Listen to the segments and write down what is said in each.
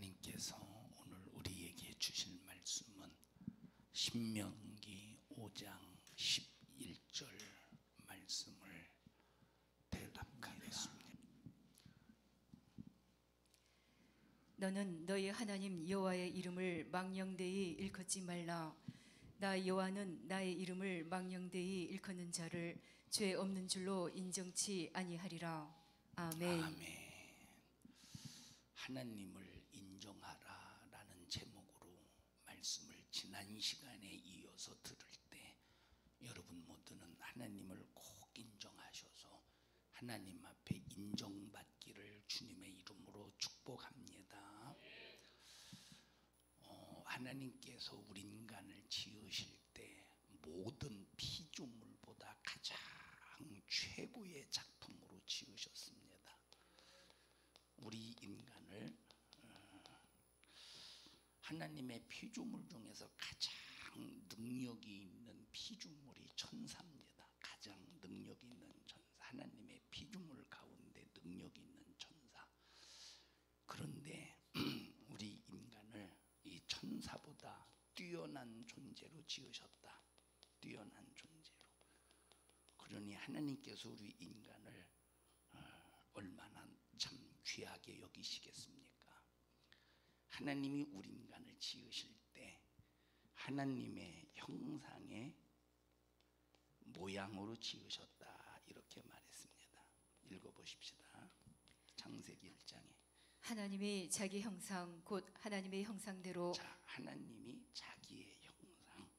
하나님께서 오늘 우리에게 주실 말씀은 신명기 5장 11절 말씀을 대답하겠습니다. 너는 너희 하나님 여호와의 이름을 망령되이 일컫지 말라. 나 여호와는 나의 이름을 망령되이 일컫는 자를 죄 없는 줄로 인정치 아니하리라. 아멘. 아멘. 하나님을 인정하라라는 제목으로 말씀을 지난 시간에 이어서 들을 때 여러분 모두는 하나님을 꼭 인정하셔서 하나님 앞에 인정받기를 주님의 이름으로 축복합니다. 하나님께서 우리 인간을 지으실 때 모든 피조물보다 가장 최고의 작품으로 지으셨습니다. 우리 인간을 하나님의 피조물 중에서 가장 능력이 있는 피조물이 천사입니다. 가장 능력이 있는 천사, 하나님의 피조물 가운데 능력이 있는 천사. 그런데 우리 인간을 이 천사보다 뛰어난 존재로 지으셨다. 뛰어난 존재로. 그러니 하나님께서 우리 인간을 얼마나 참 귀하게 여기시겠습니까? 하나님이 우리 인간을 지으실 때 하나님의 형상의 모양으로 지으셨다 이렇게 말했습니다. 읽어보십시다. 창세기 1장에 하나님이 자기 형상 곧 하나님의 형상대로. 자, 하나님이 자기의 형상.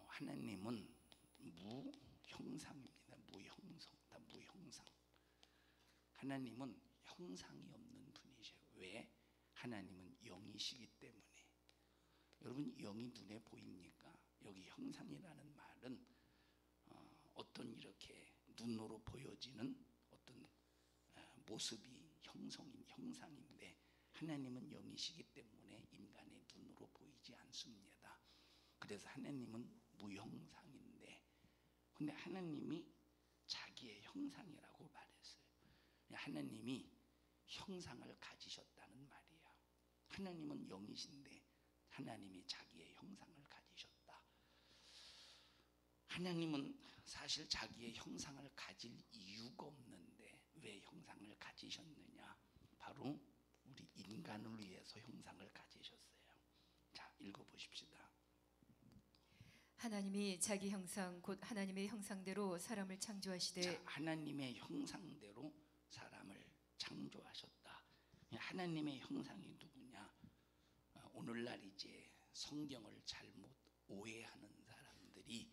하나님은 무형상입니다. 무형성, 다 무형상. 하나님은 형상이 없는 분이셔요. 왜? 하나님은 영이시기 때문에. 여러분, 영이 눈에 보입니까? 여기 형상이라는 말은 어떤 이렇게 눈으로 보여지는 어떤 모습이 형상인데 하나님은 영이시기 때문에 인간의 눈으로 보이지 않습니다. 그래서 하나님은 무형상인데, 근데 하나님이 자기의 형상이라고 말했어요. 하나님이 형상을 가지셨다는 말이야. 하나님은 영이신데 하나님이 자기의 형상을 가지셨다. 하나님은 사실 자기의 형상을 가질 이유가 없는데 왜 형상을 가지셨느냐? 바로 우리 인간을 위해서 형상을 가지셨어요. 자, 읽어보십시다. 하나님이 자기 형상 곧 하나님의 형상대로 사람을 창조하시되. 자, 하나님의 형상대로 사람을 창조하셨다. 하나님의 형상이 누구냐? 오늘날 이제 성경을 잘못 오해하는 사람들이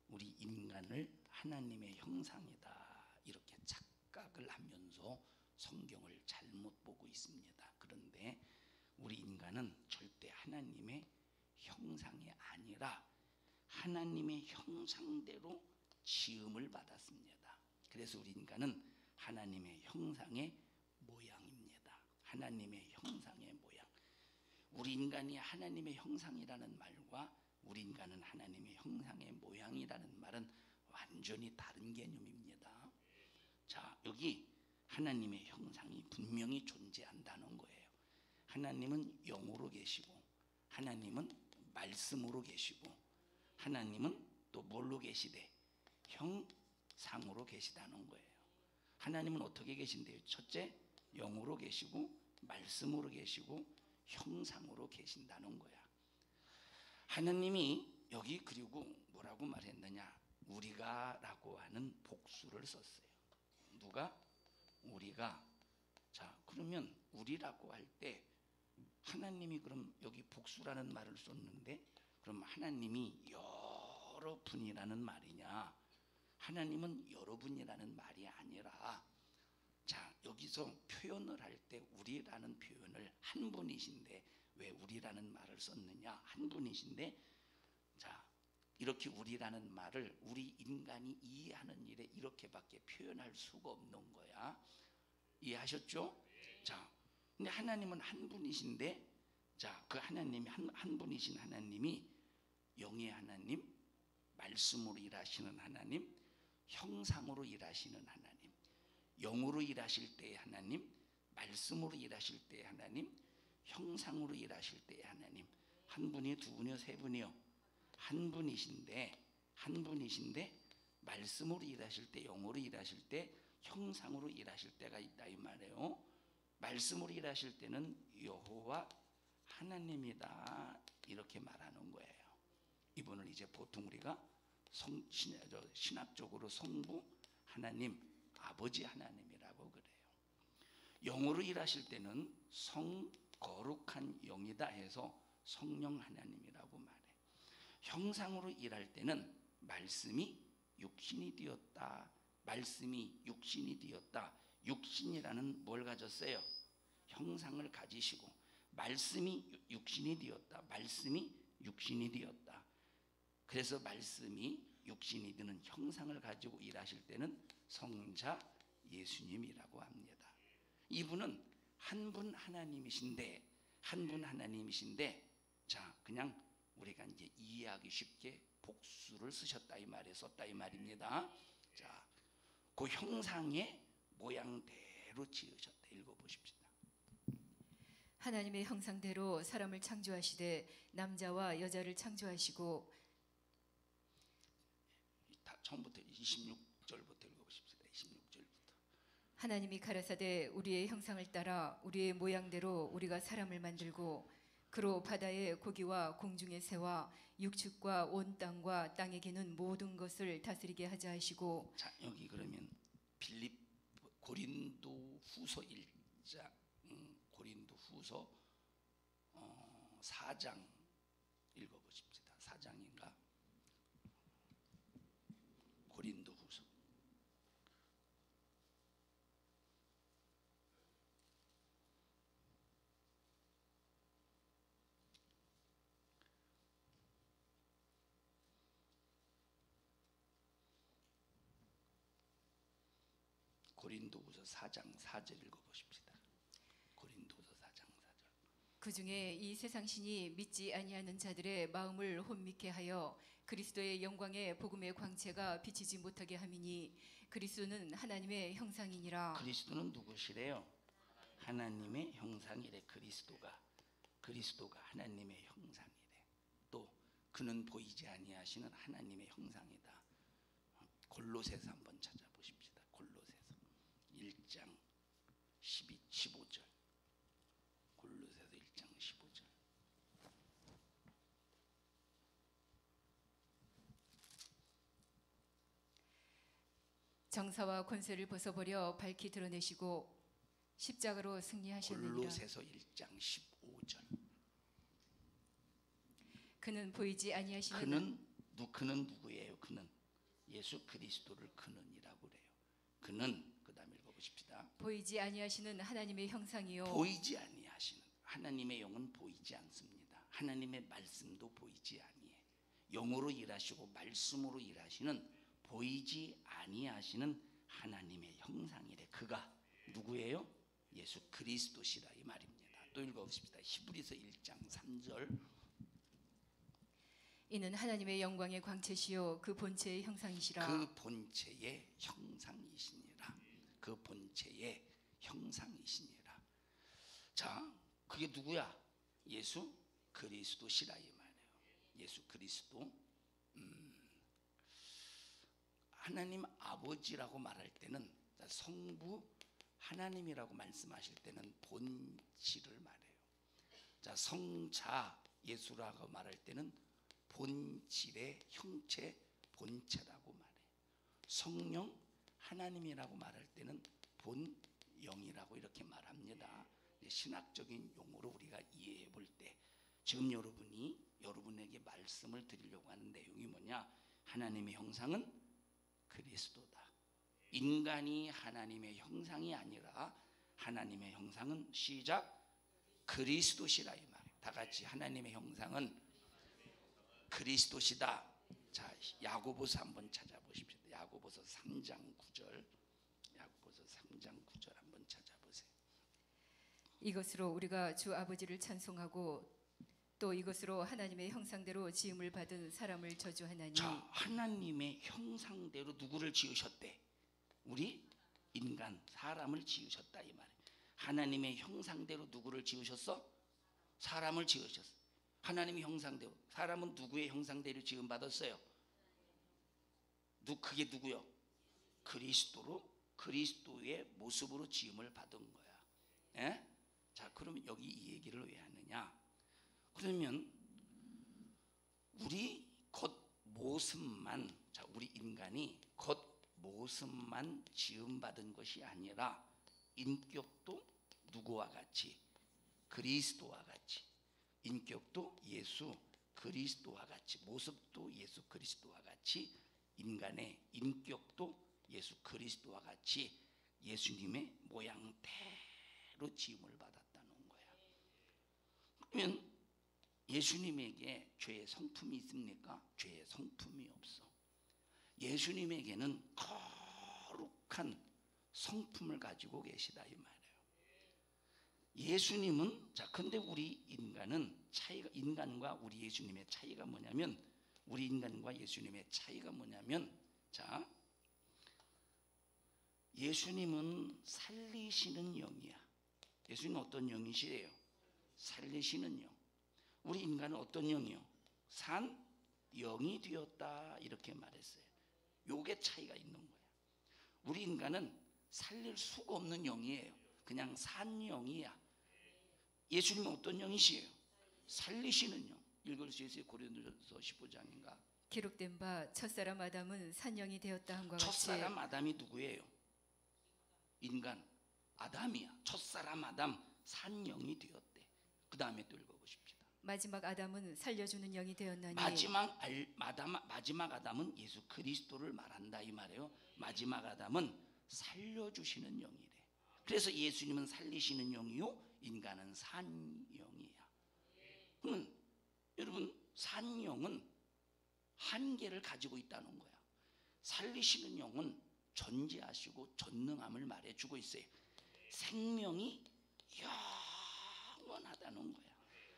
우리 인간을 하나님의 형상이다 이렇게 착각을 하면서 성경을 잘못 보고 있습니다. 그런데 우리 인간은 절대 하나님의 형상이 아니라 하나님의 형상대로 지음을 받았습니다. 그래서 우리 인간은 하나님의 형상의 모양입니다. 하나님의 형상의 모양. 우리 인간이 하나님의 형상이라는 말과 우리 인간은 하나님의 형상의 모양이라는 말은 완전히 다른 개념입니다. 자, 여기 하나님의 형상이 분명히 존재한다는 거예요. 하나님은 영으로 계시고 하나님은 말씀으로 계시고 하나님은 또 뭘로 계시대? 형상으로 계시다는 거예요. 하나님은 어떻게 계신데요? 첫째, 영으로 계시고 말씀으로 계시고 형상으로 계신다는 거야. 하나님이 여기 그리고 뭐라고 말했느냐? 우리가 라고 하는 복수를 썼어요. 누가? 우리가. 자, 그러면 우리라고 할 때 하나님이 그럼 여기 복수라는 말을 썼는데 그럼 하나님이 여러 분이라는 말이냐? 하나님은 여러분이라는 말이 아니라, 자, 여기서 표현을 할 때 우리라는 표현을 한 분이신데 왜 우리라는 말을 썼느냐? 한 분이신데, 자, 이렇게 우리라는 말을 우리 인간이 이해하는 일에 이렇게밖에 표현할 수가 없는 거야. 이해하셨죠? 자, 근데 하나님은 한 분이신데, 자, 그 하나님이 한 분이신 하나님이 영의 하나님, 말씀으로 일하시는 하나님, 형상으로 일하시는 하나님, 영으로 일하실 때의 하나님, 말씀으로 일하실 때 하나님, 형상으로 일하실 때 하나님. 한 분이 두 분이요, 세 분이요? 한 분이신데 말씀으로 일하실 때, 영으로 일하실 때, 형상으로 일하실 때가 있다 이 말이에요. 말씀으로 일하실 때는 여호와 하나님이다 이렇게 말하는 거예요. 이분을 이제 보통 우리가 신학적으로 성부 하나님, 아버지 하나님이라고 그래요. 영으로 일하실 때는 성 거룩한 영이다 해서 성령 하나님이라고 말해. 형상으로 일할 때는 말씀이 육신이 되었다. 말씀이 육신이 되었다. 육신이라는 뭘 가졌어요? 형상을 가지시고, 말씀이 육신이 되었다. 말씀이 육신이 되었다. 그래서 말씀이 육신이 되는 형상을 가지고 일하실 때는 성자 예수님이라고 합니다. 이분은 한 분 하나님이신데 자, 그냥 우리가 이제 이해하기 쉽게 복수를 쓰셨다 이 말에 썼다 이 말입니다. 자, 그 형상의 모양대로 지으셨다. 읽어보십시다. 하나님의 형상대로 사람을 창조하시되 남자와 여자를 창조하시고. 다 처음부터 26절부터 읽어보십시다. 26절부터. 하나님이 가라사대 우리의 형상을 따라 우리의 모양대로 우리가 사람을 만들고 그로 바다의 고기와 공중의 새와 육축과 온 땅과 땅에 기는 모든 것을 다스리게 하자 하시고. 자, 여기 그러면 고린도 후서 1장, 고린도 후서 4장 읽어보십시다. 4장인가? 고린도 후서. 고린도후서 4장 4절 읽어보십시다. 고린도후서 4장 4절. 그 중에 이 세상 신이 믿지 아니하는 자들의 마음을 혼미케 하여 그리스도의 영광의 복음의 광채가 비치지 못하게 함이니 그리스도는 하나님의 형상이니라. 그리스도는 누구시래요? 하나님의 형상이래. 그리스도가 하나님의 형상이래. 또 그는 보이지 아니하시는 하나님의 형상이다. 골로새서 한번 찾아보십시다. 골로새서 1장 15절. 골로새서 1장 15절. 정사와 권세를 벗어버려 밝히 드러내시고 십자가로 승리하셨느니라. 골로새서 1장 15절. 그는 보이지 아니하시는 그는 누구예요? 그는 예수 그리스도를 그는이라고 그래요. 그는 그다음에 읽어보십시다. 보이지 아니하시는 하나님의 형상이요. 보이지 아니하시는 하나님의 영은 보이지 않습니다. 하나님의 말씀도 보이지 아니해. 영으로 일하시고 말씀으로 일하시는 보이지 아니하시는 하나님의 형상이래. 그가 누구예요? 예수 그리스도시라 이 말입니다. 또 읽어보십시다. 히브리서 1장 3절. 이는 하나님의 영광의 광채시요 그 본체의 형상이시라. 그 본체의 형상이시니라. 그 본체의 형상이시니라. 자, 그게 누구야? 예수 그리스도시라 이 말이에요. 예수 그리스도. 하나님 아버지라고 말할 때는 성부 하나님이라고 말씀하실 때는 본질을 말해요. 자, 성자 예수라고 말할 때는 본질의 형체, 본체라고 말해요. 성령 하나님이라고 말할 때는 본영이라고 이렇게 말합니다. 신학적인 용어로 우리가 이해해 볼 때 지금 여러분에게 말씀을 드리려고 하는 내용이 뭐냐? 하나님의 형상은 그리스도다. 인간이 하나님의 형상이 아니라 하나님의 형상은 시작 그리스도시라 이 말이에요. 다 같이 하나님의 형상은 그리스도시다. 자, 야고보서 한번 찾아보십시오. 야고보서 3장 9절. 야고보서 3장 9절 한번 찾아보세요. 이것으로 우리가 주 아버지를 찬송하고 또 이것으로 하나님의 형상대로 지음을 받은 사람을 저주하나니. 자, 하나님의 형상대로 누구를 지으셨대? 우리 인간 사람을 지으셨다 이 말이에요. 하나님의 형상대로 누구를 지으셨어? 사람을 지으셨어. 하나님의 형상대로. 사람은 누구의 형상대로 지음 받았어요? 그게 누구요? 그리스도의 모습으로 지음을 받은 거야. 예? 자, 그러면 여기 이 얘기를 왜 하느냐? 그러면 우리 겉모습만, 자, 우리 인간이 겉모습만 지음 받은 것이 아니라 인격도 누구와 같이? 그리스도와 같이. 인격도 예수 그리스도와 같이, 모습도 예수 그리스도와 같이, 인간의 인격도 예수 그리스도와 같이 예수님의 모양대로 지음을 받았다는 거야. 그러면 예수님에게 죄의 성품이 있습니까? 죄의 성품이 없어. 예수님에게는 거룩한 성품을 가지고 계시다 이 말이에요. 예수님은, 자, 근데 우리 인간은 인간과 우리 예수님의 차이가 뭐냐면, 우리 인간과 예수님의 차이가 뭐냐면, 자, 예수님은 살리시는 영이야. 예수님은 어떤 영이시래요? 살리시는 영. 우리 인간은 어떤 영이요? 산 영이 되었다 이렇게 말했어요. 요게 차이가 있는 거야. 우리 인간은 살릴 수가 없는 영이에요. 그냥 산 영이야. 예수님은 어떤 영이시에요? 살리시는 영. 읽을 수 있어요? 고린도서 15장인가? 기록된 바 첫사람 아담은 산영이 되었다 함과 같이. 첫사람 아담이 누구예요? 인간 아담이야. 첫사람 아담 산영이 되었대. 그 다음에 또 읽어보십시다. 마지막 아담은 살려주는 영이 되었나니. 마지막 아담은 예수 그리스도를 말한다 이 말이에요. 마지막 아담은 살려주시는 영이래. 그래서 예수님은 살리시는 영이요, 인간은 산영이야. 그러면 여러분, 산영은 한계를 가지고 있다는 거야. 살리시는 영은 전지하시고 전능함을 말해주고 있어요. 생명이 영원하다는 거야.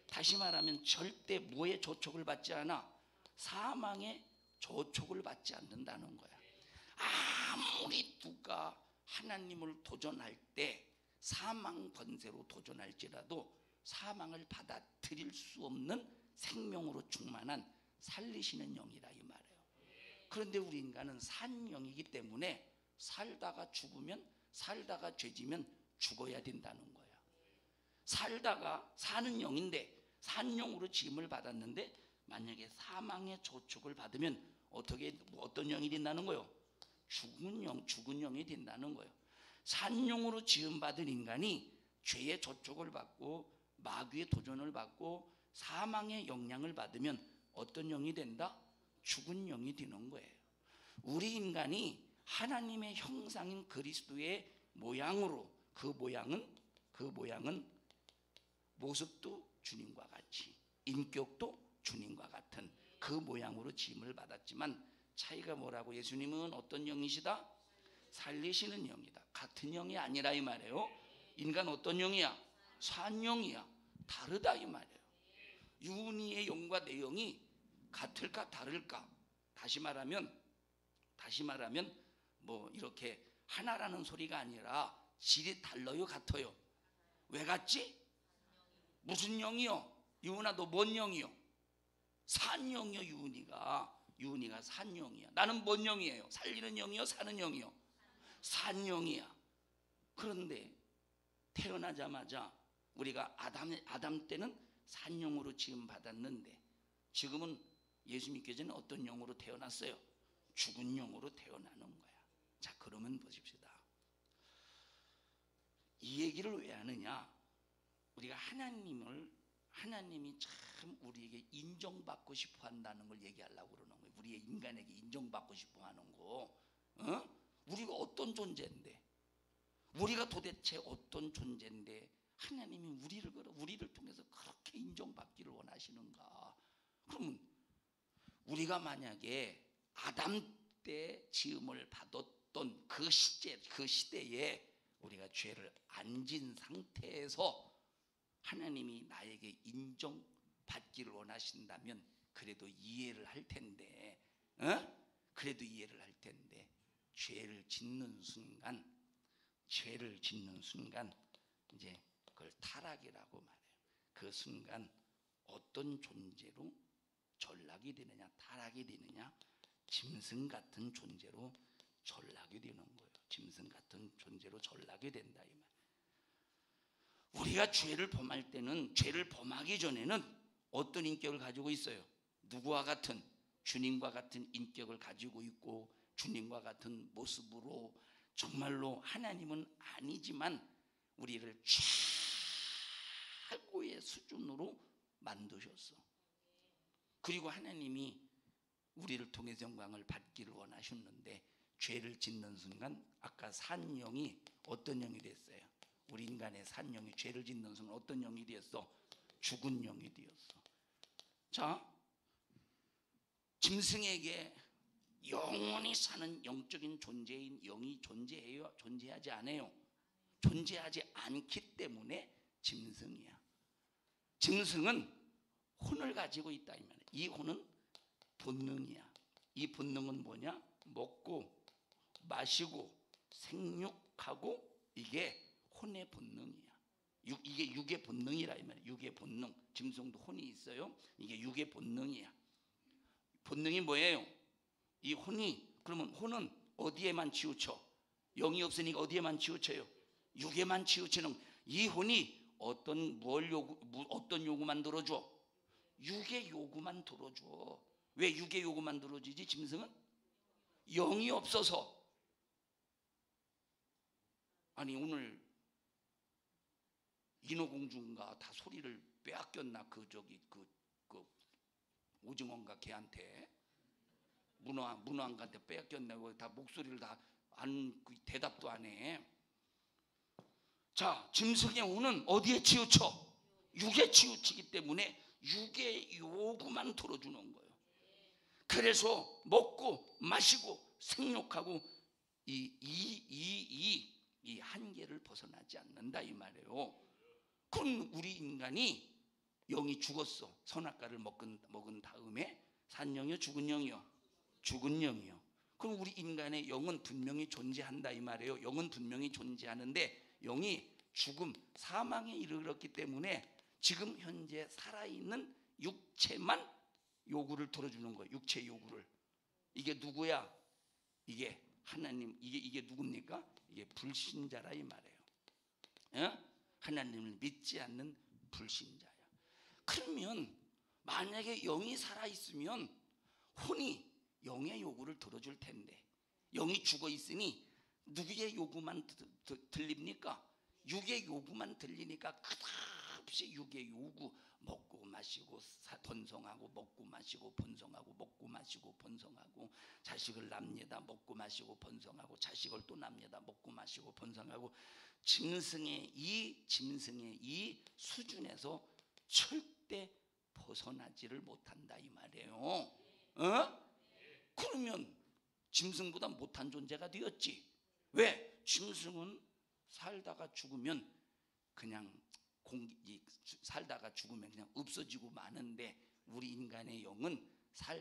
다시 말하면 절대 뭐의 조촉을 받지 않아? 사망의 조촉을 받지 않는다는 거야. 아무리 누가 하나님을 도전할 때 사망 권세로 도전할지라도 사망을 받아들일 수 없는 생명으로 충만한 살리시는 영이라 이 말이에요. 그런데 우리 인간은 산영이기 때문에 살다가 죽으면, 살다가 죄지면 죽어야 된다는 거야. 살다가 사는 영인데, 산영으로 지음을 받았는데 만약에 사망의 조촉을 받으면 어떤 영이 된다는 거예요? 죽은 영이 된다는 거예요. 산영으로 지음받은 인간이 죄의 조촉을 받고 마귀의 도전을 받고 사망의 영향을 받으면 어떤 영이 된다? 죽은 영이 되는 거예요. 우리 인간이 하나님의 형상인 그리스도의 모양으로, 그 모양은 모습도 주님과 같이, 인격도 주님과 같은 그 모양으로 지음을 받았지만 차이가 뭐라고? 예수님은 어떤 영이시다? 살리시는 영이다. 같은 영이 아니라 이 말이에요. 인간 어떤 영이야? 산영이야. 다르다 이 말이에요. 유은이의 영과 내 영이 같을까 다를까? 다시 말하면 뭐 이렇게 하나라는 소리가 아니라 질이 달라요, 같아요? 왜 같지? 무슨 영이요? 유은아, 너 뭔 영이요? 산영이요. 유은이가 산영이야. 나는 뭔 영이에요? 살리는 영이요, 사는 영이요? 산영이야. 그런데 태어나자마자 우리가 아담 때는 산영으로 지음 받았는데 지금은 예수 믿기 전에 어떤 영으로 태어났어요? 죽은 영으로 태어나는 거야. 자, 그러면 보십시다. 이 얘기를 왜 하느냐? 우리가 하나님이 참 우리에게 인정받고 싶어 한다는 걸 얘기하려고 그러는 거예요. 우리의 인간에게 인정받고 싶어 하는 거. 우리가 어떤 존재인데, 우리가 도대체 어떤 존재인데 하나님이 우리를 통해서 그렇게 인정받기를 원하시는가? 그러면 우리가 만약에 아담 때 지음을 받았던 그 시대에 우리가 죄를 안 진 상태에서 하나님이 나에게 인정받기를 원하신다면 그래도 이해를 할 텐데, 죄를 짓는 순간 이제 그걸 타락이라고 말해요. 그 순간 어떤 존재로 전락이 되느냐, 타락이 되느냐, 짐승 같은 존재로 전락이 되는 거예요. 짐승 같은 존재로 전락이 된다 이 말. 우리가 죄를 범할 때는, 죄를 범하기 전에는 어떤 인격을 가지고 있어요? 누구와 같은? 주님과 같은 인격을 가지고 있고, 주님과 같은 모습으로, 정말로 하나님은 아니지만 우리를 최고의 수준으로 만드셨어. 그리고 하나님이 우리를 통해서 영광을 받기를 원하셨는데, 죄를 짓는 순간 아까 산 영이 어떤 영이 됐어요? 우리 인간의 산 영이 죄를 짓는 순간 어떤 영이 되었어? 죽은 영이 되었어. 자, 짐승에게 영원히 사는 영적인 존재인 영이 존재해요? 존재하지 않아요? 존재하지 않기 때문에 짐승이야. 짐승은 혼을 가지고 있다 이 말이야. 이 혼은 본능이야. 이 본능은 뭐냐? 먹고 마시고 생육하고, 이게 혼의 본능이야. 이게 육의 본능이라 이 말이야. 육의 본능. 짐승도 혼이 있어요. 이게 육의 본능이야. 본능이 뭐예요? 이 혼이, 그러면 혼은 어디에만 치우쳐? 영이 없으니까 어디에만 치우쳐요? 육에만 치우치는. 이 혼이 어떤 요구만 들어줘? 육의 요구만 들어줘. 왜 육의 요구만 들어주지? 짐승은 영이 없어서. 아니 오늘 인어공주인가 다 소리를 빼앗겼나? 그 오징어인가 걔한테, 문어한테 빼앗겼나? 다 목소리를 다 안, 대답도 안 해. 자, 짐승의 혼은 어디에 치우쳐? 육에 치우치기 때문에 육의 요구만 들어주는 거예요. 그래서 먹고 마시고 생육하고 이 한계를 벗어나지 않는다 이 말이에요. 그럼 우리 인간이 영이 죽었어. 선악과를 먹은 다음에 산 영이요, 죽은 영이요? 죽은 영이요. 그럼 우리 인간의 영은 분명히 존재한다 이 말이에요. 영은 분명히 존재하는데 영이 죽음, 사망에 이르렀기 때문에 지금 현재 살아있는 육체만 요구를 들어주는 거예요. 육체 요구를. 이게 누구야? 이게 하나님. 이게 누굽니까? 이게 불신자라 이 말이에요. 하나님을 믿지 않는 불신자야. 그러면 만약에 영이 살아있으면 혼이 영의 요구를 들어줄 텐데, 영이 죽어 있으니 누구의 요구만 들립니까? 육의 요구만 들리니까 끝없이 육의 요구, 먹고 마시고 번성하고, 먹고 마시고 번성하고, 먹고 마시고 번성하고, 자식을 납니다. 먹고 마시고 번성하고, 자식을 또 납니다. 먹고 마시고 번성하고. 짐승의 이 수준에서 절대 벗어나지를 못한다 이 말이에요. 그러면 짐승보다 못한 존재가 되었지. 왜? 짐승은 살다가 죽으면 그냥 살다가 죽으면 그냥 없어지고 마는데, 우리 인간의 영은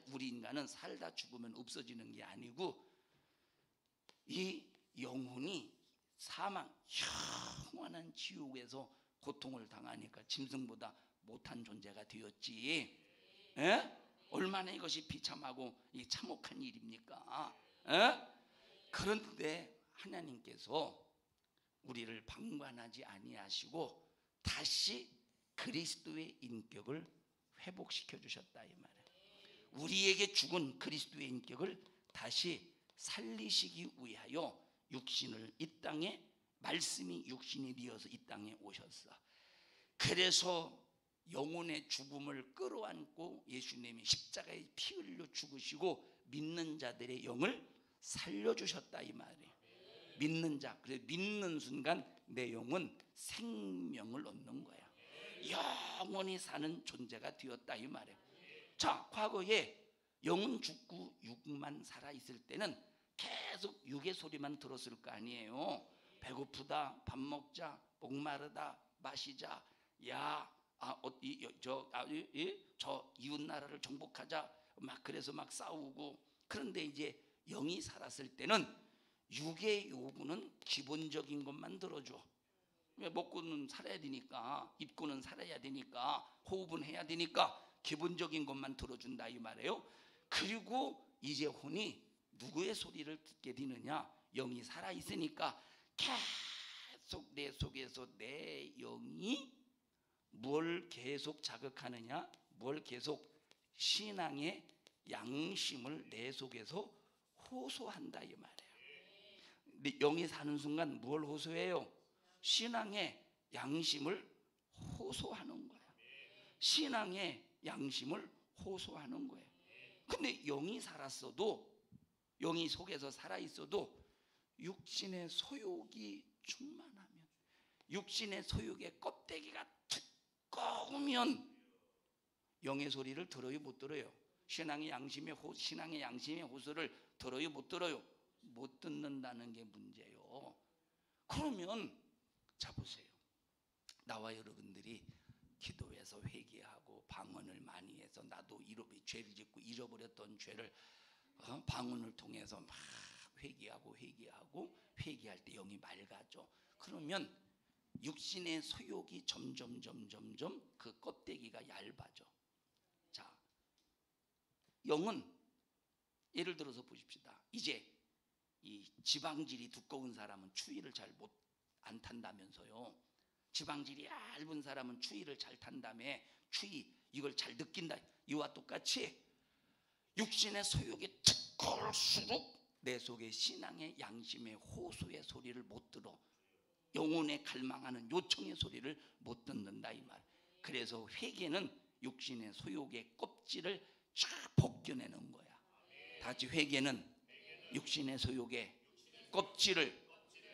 우리 인간은 살다 죽으면 없어지는 게 아니고, 이 영혼이 사망, 영원한 지옥에서 고통을 당하니까 짐승보다 못한 존재가 되었지. 얼마나 이것이 비참하고 참혹한 일입니까? 그런데 하나님께서 우리를 방관하지 아니하시고 다시 그리스도의 인격을 회복시켜 주셨다 이 말이에요. 우리에게 죽은 그리스도의 인격을 다시 살리시기 위하여 육신을 이 땅에, 말씀이 육신이 되어서 이 땅에 오셨어. 그래서 영혼의 죽음을 끌어안고 예수님이 십자가에 피 흘려 죽으시고 믿는 자들의 영을 살려주셨다 이 말이에요. 믿는 자, 그래서 믿는 순간 내 영은 생명을 얻는 거야. 영원히 사는 존재가 되었다 이 말이에요. 자, 과거에 영은 죽고 육만 살아있을 때는 계속 육의 소리만 들었을 거 아니에요. 배고프다, 밥 먹자, 목마르다, 마시자, 저 이웃 나라를 정복하자, 막 그래서 막 싸우고. 그런데 이제 영이 살았을 때는 육의 요구는 기본적인 것만 들어줘. 왜 먹고는 살아야 되니까, 입고는 살아야 되니까, 호흡은 해야 되니까 기본적인 것만 들어준다 이 말이에요. 그리고 이제 혼이 누구의 소리를 듣게 되느냐? 영이 살아있으니까 계속 내 속에서 내 영이 뭘 계속 자극하느냐? 뭘 계속 신앙의 양심을 내 속에서 호소한다 이 말이에요. 영이 사는 순간 뭘 호소해요? 신앙의 양심을 호소하는 거야. 신앙의 양심을 호소하는 거예요. 근데 영이 살았어도, 영이 속에서 살아있어도 육신의 소욕이 충만하면, 육신의 소욕의 껍데기가 두꺼우면 영의 소리를 들어요 못 들어요? 신앙의 양심의 호소를 들어요 못 들어요? 못 듣는다는 게 문제예요. 그러면 자 보세요. 나와 여러분들이 기도해서 회개하고 방언을 많이 해서 나도 죄를 짓고 잃어버렸던 죄를 방언을 통해서 막 회개하고 회개할 때 영이 맑아져. 그러면 육신의 소욕이 점점 그 껍데기가 얇아져. 자, 영은 예를 들어서 보십시다. 이제 이 지방질이 두꺼운 사람은 추위를 잘 안 탄다면서요. 지방질이 얇은 사람은 추위를 잘 탄다며. 추위 이걸 잘 느낀다. 이와 똑같이 육신의 소욕이 두꺼울수록 내 속에 신앙의 양심의 호소의 소리를 못 들어. 영혼에 갈망하는 요청의 소리를 못 듣는다 이 말. 그래서 회개는 육신의 소욕의 껍질을 쫙 벗겨내는 거야. 다 같이 회개는 육신의 소욕의 껍질을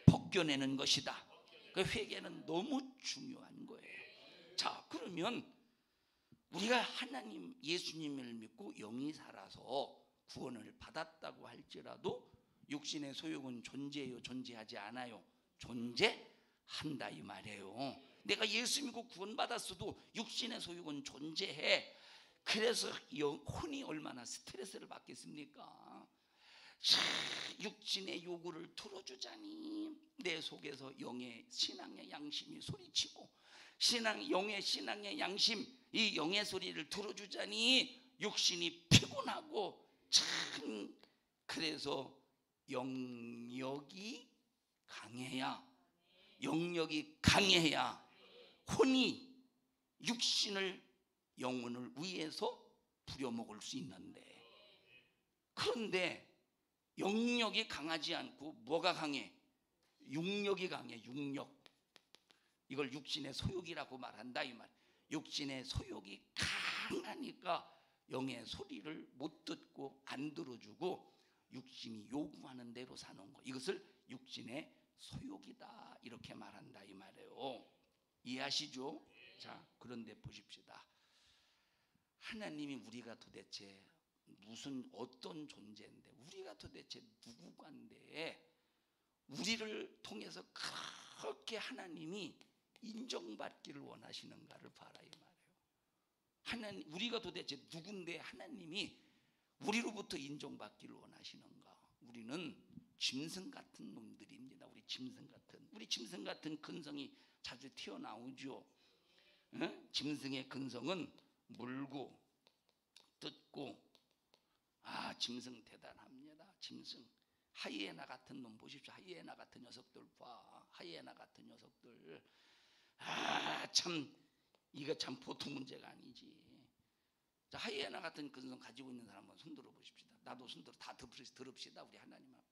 벗겨내는 것이다. 그 회개는 너무 중요한 거예요. 자, 그러면 우리가 하나님 예수님을 믿고 영이 살아서 구원을 받았다고 할지라도 육신의 소욕은 존재해요, 존재하지 않아요? 존재한다 이 말이에요. 내가 예수 믿고 구원받았어도 육신의 소욕은 존재해. 그래서 혼이 얼마나 스트레스를 받겠습니까? 육신의 요구를 들어주자니 내 속에서 영의 신앙의 양심이 소리치고, 영의 신앙의 양심, 이 영의 소리를 들어주자니 육신이 피곤하고 참. 그래서 영력이 강해야 혼이 육신을, 영혼을 위해서 부려먹을 수 있는데, 그런데 영력이 강하지 않고 뭐가 강해? 육력이 강해. 육력. 이걸 육신의 소욕이라고 말한다 이 말. 육신의 소욕이 강하니까 영의 소리를 못 듣고 안 들어주고 육신이 요구하는 대로 사는 거. 이것을 육신의 소욕이다 이렇게 말한다 이 말이에요. 이해하시죠? 자, 그런데 보십시다. 하나님이 우리가 도대체 어떤 존재인데, 우리가 도대체 누구간데 우리를 통해서 그렇게 하나님이 인정받기를 원하시는가를 봐라 이 말이에요. 우리가 도대체 누군데 하나님이 우리로부터 인정받기를 원하시는가? 우리는 짐승 같은 놈들입니다. 우리 짐승 같은 근성이 자주 튀어나오죠. 짐승의 근성은 물고 뜯고. 짐승 대단합니다. 짐승. 하이에나 같은 놈 보십시오. 하이에나 같은 녀석들 봐. 하이에나 같은 녀석들. 참 이거 참 보통 문제가 아니지. 자, 하이에나 같은 근성 가지고 있는 사람 한번 손 들어 보십시다. 나도 손 들어. 다 들읍시다. 우리 하나님 앞.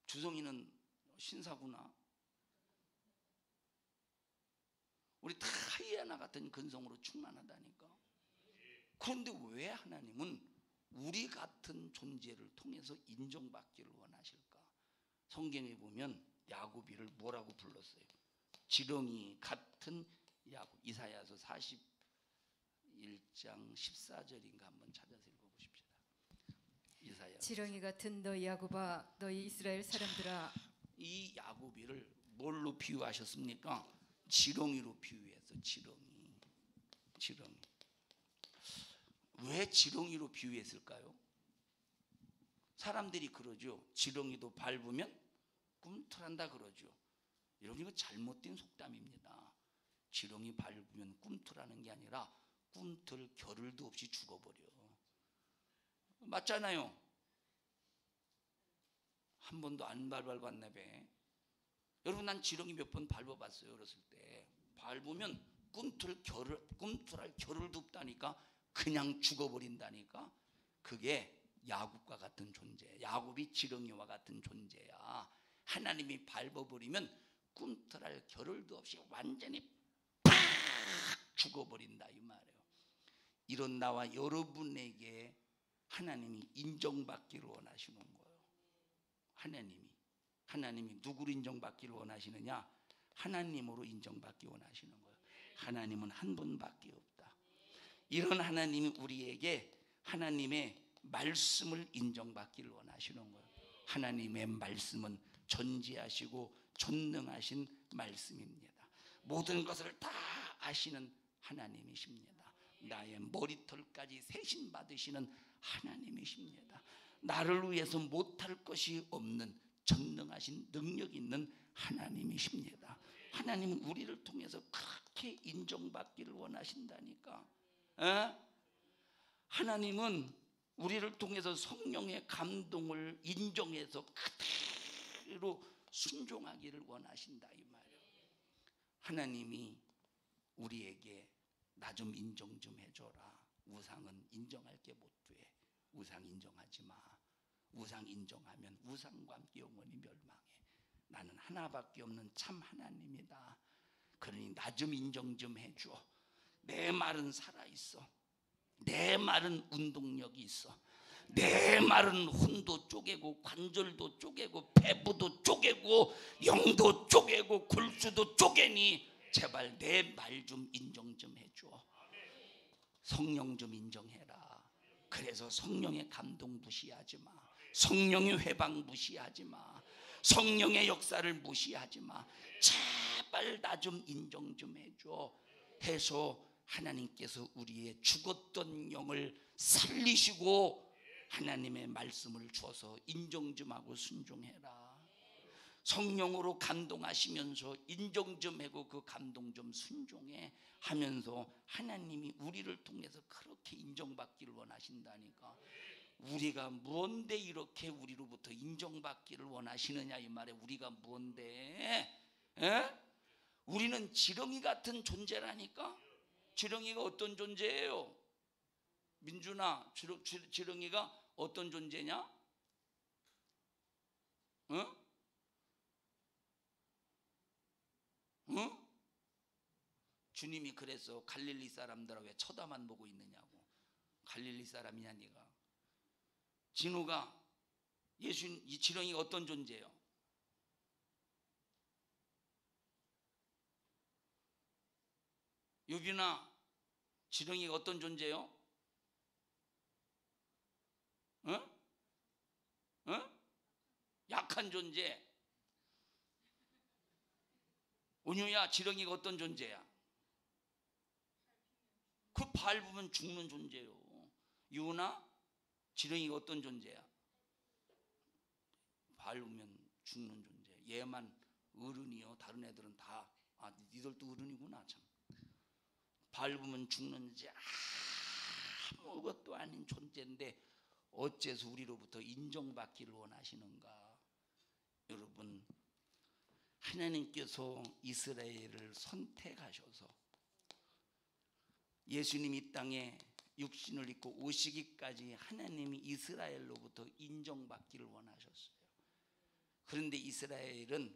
주성이는 신사구나. 우리 다 하이에나 같은 근성으로 충만하다니까. 그런데 왜 하나님은 우리 같은 존재를 통해서 인정받기를 원하실까? 성경에 보면 야고비를 뭐라고 불렀어요? 지렁이 같은 야곱. 이사야서 41장 14절인가 한번 찾아서 읽어보십시다. 이사야. 지렁이 같은 너희 야곱아, 너희 이스라엘 사람들아. 이 야고비를 뭘로 비유하셨습니까? 지렁이로 비유해서. 지렁이. 왜 지렁이로 비유했을까요? 사람들이 그러죠. 지렁이도 밟으면 꿈틀한다 그러죠. 여러분, 이거 잘못된 속담입니다. 지렁이 밟으면 꿈틀하는 게 아니라 꿈틀 겨를도 없이 죽어버려. 맞잖아요. 한 번도 안 밟아봤나 봐. 여러분, 난 지렁이 몇 번 밟아봤어요. 어렸을 때. 밟으면 꿈틀할 겨를도 없다니까. 그냥 죽어버린다니까. 그게 야곱과 같은 존재, 야곱이 지렁이와 같은 존재야. 하나님이 밟아버리면 꿈틀할 겨를도 없이 완전히 팍 죽어버린다 이 말이에요. 이런 나와 여러분에게 하나님이 인정받기를 원하시는 거예요. 하나님이 누구를 인정받기를 원하시느냐? 하나님으로 인정받기 원하시는 거예요. 하나님은 한 분밖에 없다. 이런 하나님이 우리에게 하나님의 말씀을 인정받기를 원하시는 거예요. 하나님의 말씀은 전지하시고 전능하신 말씀입니다. 모든 것을 다 아시는 하나님이십니다. 나의 머리털까지 세신 받으시는 하나님이십니다. 나를 위해서 못할 것이 없는 전능하신 능력 있는 하나님이십니다. 하나님은 우리를 통해서 그렇게 인정받기를 원하신다니까. 하나님은 우리를 통해서 성령의 감동을 인정해서 그대로 순종하기를 원하신다 이 말이에요. 하나님이 우리에게 나 좀 인정 좀 해줘라. 우상은 인정할 게 못 돼. 우상 인정하지 마. 우상 인정하면 우상과 함께 영원히 멸망해. 나는 하나밖에 없는 참 하나님이다. 그러니 나 좀 인정 좀 해줘. 내 말은 살아있어. 내 말은 운동력이 있어. 내 말은 혼도 쪼개고 관절도 쪼개고 폐부도 쪼개고 영도 쪼개고 골수도 쪼개니 제발 내 말 좀 인정 좀 해줘. 성령 좀 인정해라. 그래서 성령의 감동 무시하지 마. 성령의 회방 무시하지 마. 성령의 역사를 무시하지 마. 제발 나 좀 인정 좀 해줘. 해서 하나님께서 우리의 죽었던 영을 살리시고 하나님의 말씀을 주어서 인정 좀 하고 순종해라. 성령으로 감동하시면서 인정 좀 하고 그 감동 좀 순종해 하면서 하나님이 우리를 통해서 그렇게 인정받기를 원하신다니까. 우리가 뭔데 이렇게 우리로부터 인정받기를 원하시느냐 이 말에. 우리가 뭔데? 우리는 지렁이 같은 존재라니까. 지렁이가 어떤 존재예요? 민준아, 지렁이가 어떤 존재냐? 응? 주님이 그래서 갈릴리 사람들아 왜 쳐다만 보고 있느냐고. 갈릴리 사람이냐 네가. 진우가 이 지렁이가 어떤 존재예요? 유빈아, 지렁이가 어떤 존재예요? 약한 존재. 은유야, 지렁이가 어떤 존재야? 그 밟으면 죽는 존재요. 유은아, 지렁이가 어떤 존재야? 밟으면 죽는 존재. 얘만 어른이요. 다른 애들은 다 니들도 어른이구나 참. 밟으면 죽는 존재. 아무것도 아닌 존재인데 어째서 우리로부터 인정받기를 원하시는가? 여러분, 하나님께서 이스라엘을 선택하셔서 예수님이 이 땅에 육신을 입고 오시기까지 하나님이 이스라엘로부터 인정받기를 원하셨어요. 그런데 이스라엘은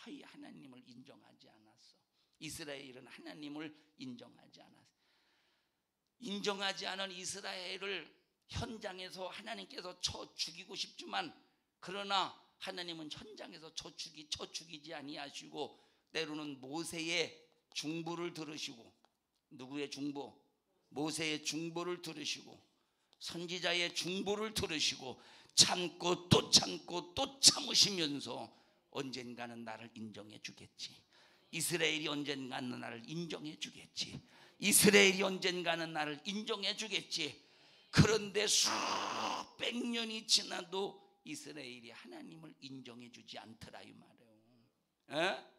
거의 하나님을 인정하지 않았어. 이스라엘은 하나님을 인정하지 않았어. 인정하지 않은 이스라엘을 현장에서 하나님께서 쳐 죽이고 싶지만, 그러나 하나님은 현장에서 쳐 죽이지 아니하시고 때로는 모세의 중보를 들으시고, 누구의 중보? 모세의 중보를 들으시고 선지자의 중보를 들으시고 참고 또 참고 또 참으시면서 언젠가는 나를 인정해 주겠지. 이스라엘이 언젠가는 나를 인정해 주겠지. 이스라엘이 언젠가는 나를 인정해 주겠지. 그런데 수백 년이 지나도 이스라엘이 하나님을 인정해 주지 않더라 이 말이에요.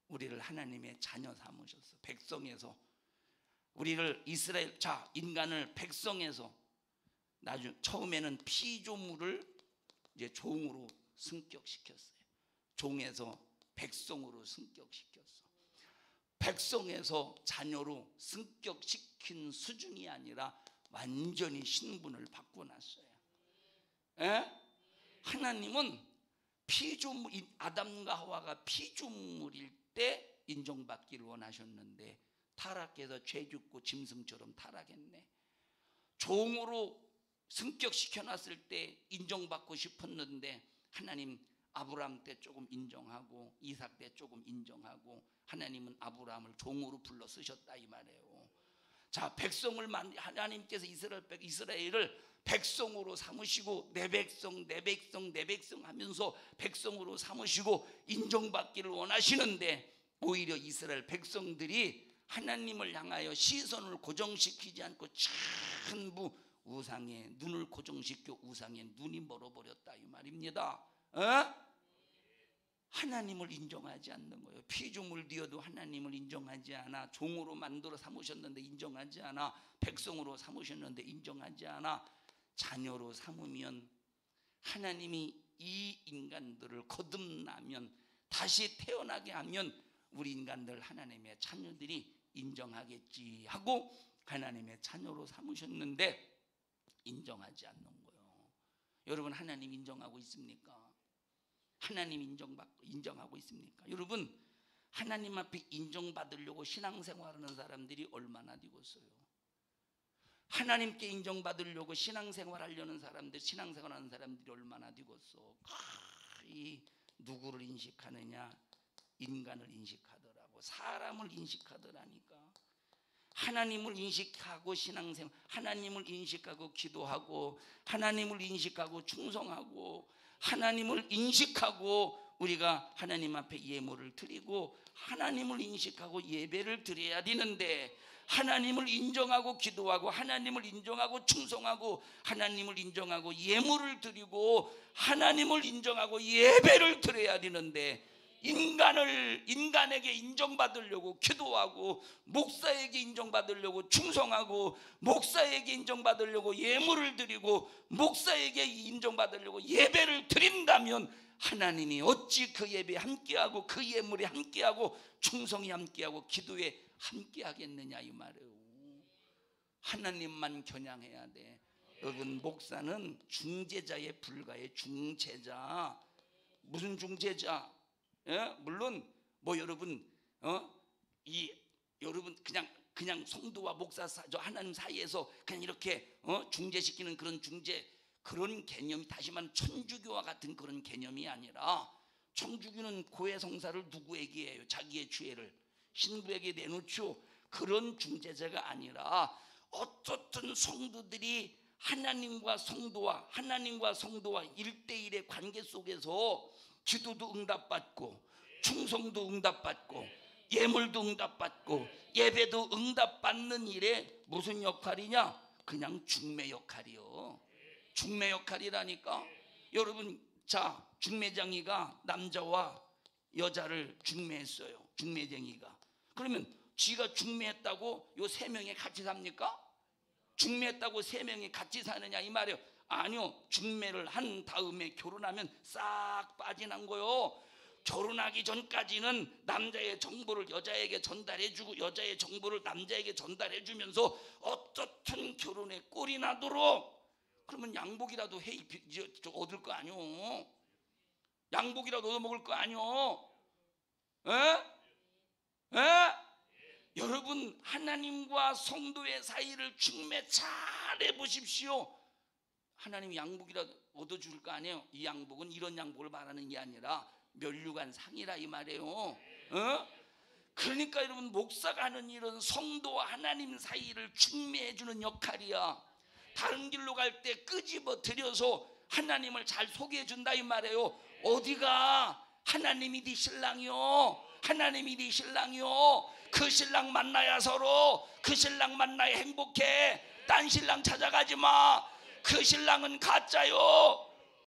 우리를 하나님의 자녀 삼으셨어. 백성에서 우리를 이스라엘, 자, 인간을 백성에서 처음에는 피조물을 이제 종으로 승격시켰어요. 종에서 백성으로 승격시켰어. 백성에서 자녀로 승격시킨 수준이 아니라 완전히 신분을 바꿔놨어요. 하나님은 피조물, 아담과 하와가 피조물일 때 인정받기를 원하셨는데 타락해서 죄 짓고 짐승처럼 타락했네. 종으로 승격시켜놨을 때 인정받고 싶었는데 하나님 아브라함 때 조금 인정하고 이삭 때 조금 인정하고 하나님은 아브라함을 종으로 불러 쓰셨다 이 말이에요. 자, 백성을 하나님께서 이스라엘을 백성으로 삼으시고 내 백성 내 백성 내 백성 하면서 백성으로 삼으시고 인정받기를 원하시는데 오히려 이스라엘 백성들이 하나님을 향하여 시선을 고정시키지 않고 전부 우상에 눈을 고정시켜 우상에 눈이 멀어버렸다 이 말입니다. 하나님을 인정하지 않는 거예요. 피조물 되어도 하나님을 인정하지 않아. 종으로 만들어 삼으셨는데 인정하지 않아. 백성으로 삼으셨는데 인정하지 않아. 자녀로 삼으면 하나님이 이 인간들을 거듭나면 다시 태어나게 하면 우리 인간들 하나님의 자녀들이 인정하겠지 하고 하나님의 자녀로 삼으셨는데 인정하지 않는 거예요. 여러분 하나님 인정하고 있습니까? 하나님 인정하고 있습니까? 여러분 하나님 앞에 인정받으려고 신앙생활하는 사람들이 얼마나 되겠어요? 하나님께 인정받으려고 신앙생활하려는 사람들, 신앙생활하는 사람들이 얼마나 되겠어? 이 누구를 인식하느냐? 인간을 인식하더라고. 사람을 인식하더라니까. 하나님을 인식하고 신앙생활, 하나님을 인식하고 기도하고 하나님을 인식하고 충성하고 하나님을 인식하고 우리가 하나님 앞에 예물을 드리고 하나님을 인식하고 예배를 드려야 되는데 하나님을 인정하고 기도하고 하나님을 인정하고 충성하고 하나님을 인정하고 예물을 드리고 하나님을 인정하고 예배를 드려야 되는데 인간에게 인정받으려고 기도하고 목사에게 인정받으려고 충성하고 목사에게 인정받으려고 예물을 드리고 목사에게 인정받으려고 예배를 드린다면 하나님이 어찌 그 예배에 함께하고 그 예물에 함께하고 충성이 함께하고 기도에 함께하겠느냐 이 말이에요. 하나님만 겨냥해야 돼. 여러분 목사는 중재자에 불과해. 중재자. 무슨 중재자? 물론 뭐 여러분 여러분 그냥 성도와 목사 저 하나님 사이에서 그냥 이렇게 중재시키는 그런 중재 그런 개념이 다시 말하면 천주교와 같은 그런 개념이 아니라 천주교는 고해성사를 누구에게 해요? 자기의 죄를 신부에게 내놓죠. 그런 중재자가 아니라 어떻든 성도들이 하나님과 성도와 1대1의 관계 속에서 기도도 응답받고 충성도 응답받고 예물도 응답받고 예배도 응답받는 일에 무슨 역할이냐? 그냥 중매 역할이요. 중매 역할이라니까. 여러분 자 중매쟁이가 남자와 여자를 중매했어요. 중매쟁이가. 그러면 지가 중매했다고 요 세 명이 같이 삽니까? 중매했다고 세 명이 같이 사느냐 이 말이에요. 아니요. 중매를 한 다음에 결혼하면 싹 빠지는 거요. 결혼하기 전까지는 남자의 정보를 여자에게 전달해주고 여자의 정보를 남자에게 전달해주면서 어떻든 결혼에 꼴이 나도록 그러면 양복이라도 얻을 거 아니오. 양복이라도 얻어먹을 거 아니오. 여러분 하나님과 성도의 사이를 중매 잘 해보십시오. 하나님이 양복이라도 얻어줄 거 아니에요. 이 양복은 이런 양복을 말하는 게 아니라 면류관 상이라 이 말이에요. 그러니까 여러분 목사가 하는 일은 성도와 하나님 사이를 중매해주는 역할이야. 다른 길로 갈 때 끄집어 들여서 하나님을 잘 소개해준다 이 말이에요. 어디가 하나님이 네 신랑이요. 하나님이 네 신랑이요. 그 신랑 만나야 서로 그 신랑 만나야 행복해. 딴 신랑 찾아가지 마. 그 신랑은 가짜요.